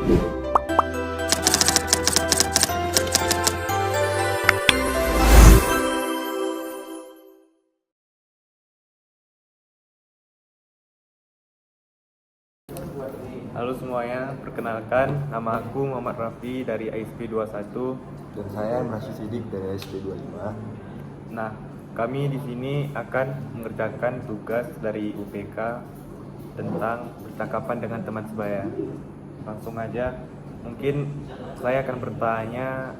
Halo semuanya, perkenalkan nama aku Muhammad Rafi dari ISP 21. Dan saya Rashid Sidik dari SP25. Nah, kami di sini akan mengerjakan tugas dari UPK tentang percakapan dengan teman sebaya. Langsung aja, mungkin saya akan bertanya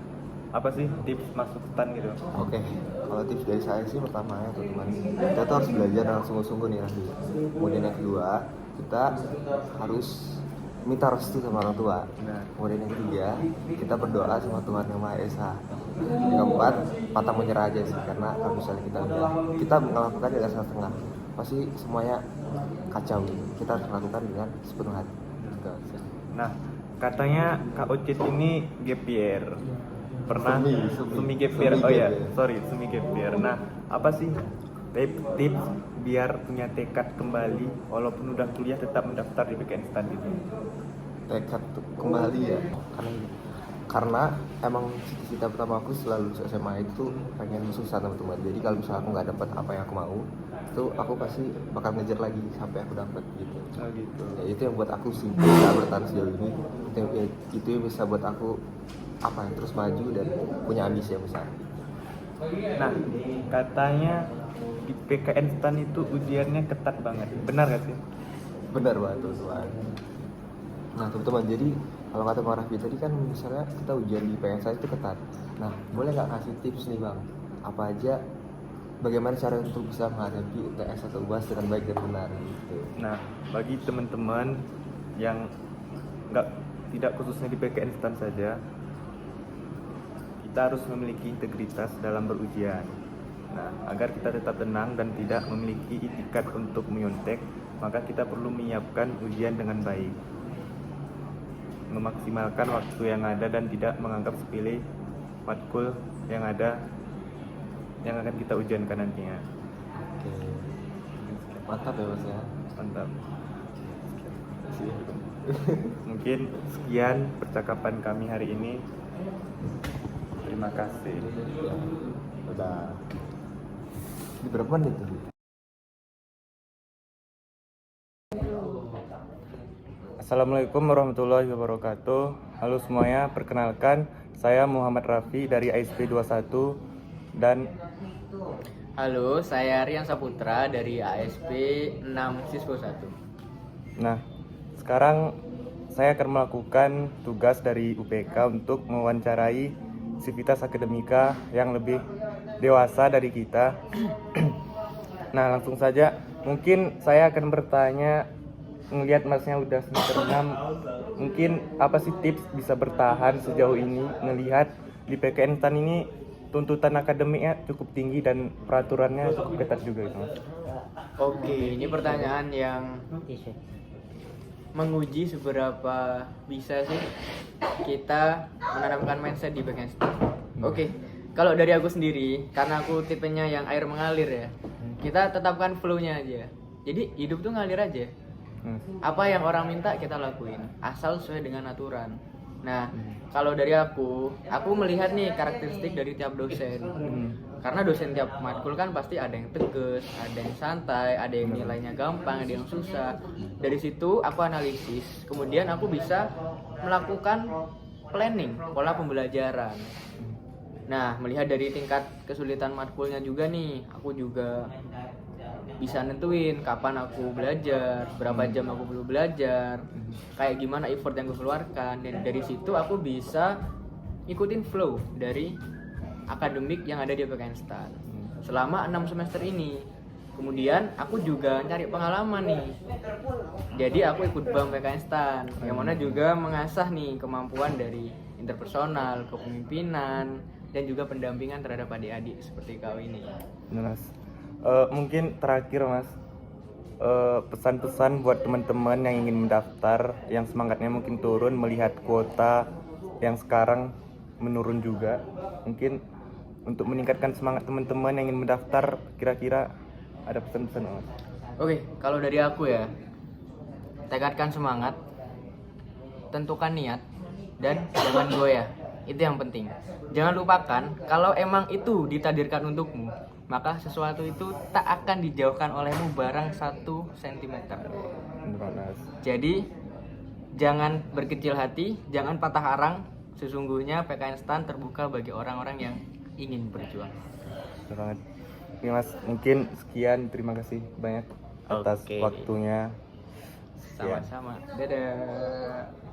apa sih tips masuk stan gitu. Oke, kalau tips dari saya sih pertamanya teman-teman, kita tuh harus belajar dengan sungguh-sungguh nih nanti. Kemudian yang kedua, kita harus minta restu sama orang tua. Nah. Kemudian yang ketiga, kita berdoa sama Tuhan Yang Maha Esa. Yang keempat, pantang menyerah aja sih, karena kalau misalnya kita melakukan dengan setengah, pasti semuanya kacau. Kita harus melakukan dengan sepenuh hati. Gitu. Nah, katanya Kak Ocit ini gap year. Pernah semi gap year. Oh ya, sorry, semi gap year. Nah, apa sih tips biar punya tekad kembali walaupun udah kuliah tetap mendaftar di PKN STAN gitu? Tekad kembali ya, karena emang cita-cita pertama aku selalu lulus SMA itu pengen susah teman-teman. Jadi kalau misalnya aku nggak dapat apa yang aku mau, itu aku pasti bakal ngejar lagi sampai aku dapat gitu. Oh gitu. Ya, itu yang buat aku sih bisa bertahan sejauh ini. Itu yang bisa buat aku terus maju dan punya ambisi yang besar. Nah, katanya di PKN STAN itu ujiannya ketat banget. Benar gak sih? Benar banget teman-teman. Nah teman-teman, jadi kalau kata Bang Raffi tadi kan misalnya kita ujian di PNS itu ketat. Nah, boleh nggak kasih tips nih Bang? Apa aja, bagaimana cara untuk bisa menghadapi UTS atau UAS dengan baik dan benar gitu. Nah, bagi teman-teman yang tidak khususnya di PKN STAN saja, kita harus memiliki integritas dalam berujian. Nah, agar kita tetap tenang dan tidak memiliki itikat untuk menyontek, maka kita perlu menyiapkan ujian dengan baik, memaksimalkan waktu yang ada dan tidak menganggap sepele matkul yang ada yang akan kita ujiankan nantinya. Oke, mantap ya Mas ya. Mantap. Mungkin sekian percakapan kami hari ini. Terima kasih. Ya, udah. Di berapa menit tuh? Assalamualaikum warahmatullahi wabarakatuh. Halo semuanya, perkenalkan saya Muhammad Rafi dari ISP 21 dan Halo, saya Rian Saputra dari ASP 6 Siswa 1. Nah, sekarang saya akan melakukan tugas dari UPK untuk mewawancarai sivitas akademika yang lebih dewasa dari kita. Nah, langsung saja. Mungkin saya akan bertanya, ngelihat masnya udah semester 6, mungkin apa sih tips bisa bertahan sejauh ini, ngelihat di PKN STAN ini tuntutan akademiknya cukup tinggi dan peraturannya cukup ketat juga gitu, Mas. Oke, ini pertanyaan yang menguji seberapa bisa sih kita menanamkan mindset di bagian start. Oke, kalau dari aku sendiri, karena aku tipenya yang air mengalir ya, kita tetapkan flow-nya aja. Jadi hidup tuh ngalir aja. Apa yang orang minta kita lakuin, asal sesuai dengan aturan. Nah, kalau dari aku melihat nih karakteristik dari tiap dosen. Karena dosen tiap matkul kan pasti ada yang tegas, ada yang santai, ada yang nilainya gampang, ada yang susah. Dari situ aku analisis, kemudian aku bisa melakukan planning pola pembelajaran. Nah, melihat dari tingkat kesulitan matkulnya juga nih, aku juga bisa nentuin kapan aku belajar, berapa jam aku perlu belajar, kayak gimana effort yang gue keluarkan. Dan dari situ aku bisa ikutin flow dari akademik yang ada di PKN STAN selama 6 semester ini. Kemudian aku juga cari pengalaman nih, jadi aku ikut BAM PKN STAN yang mana juga mengasah nih kemampuan dari interpersonal, kepemimpinan, dan juga pendampingan terhadap adik-adik seperti kau ini. Mas, mungkin terakhir Mas, pesan-pesan buat teman-teman yang ingin mendaftar, yang semangatnya mungkin turun melihat kuota yang sekarang menurun juga. Mungkin untuk meningkatkan semangat teman-teman yang ingin mendaftar, kira-kira ada pesan-pesan Mas? Oke, kalau dari aku ya, tekadkan semangat, tentukan niat dan jangan goyah. Itu yang penting. Jangan lupakan kalau emang itu ditakdirkan untukmu, maka sesuatu itu tak akan dijauhkan olehmu barang 1 cm. Jadi jangan berkecil hati, jangan patah arang. Sesungguhnya PKN STAN terbuka bagi orang-orang yang ingin berjuang. Betul banget. Oke Mas, mungkin sekian. Terima kasih banyak atas Oke. waktunya. Sekian. Sama-sama. Dadah.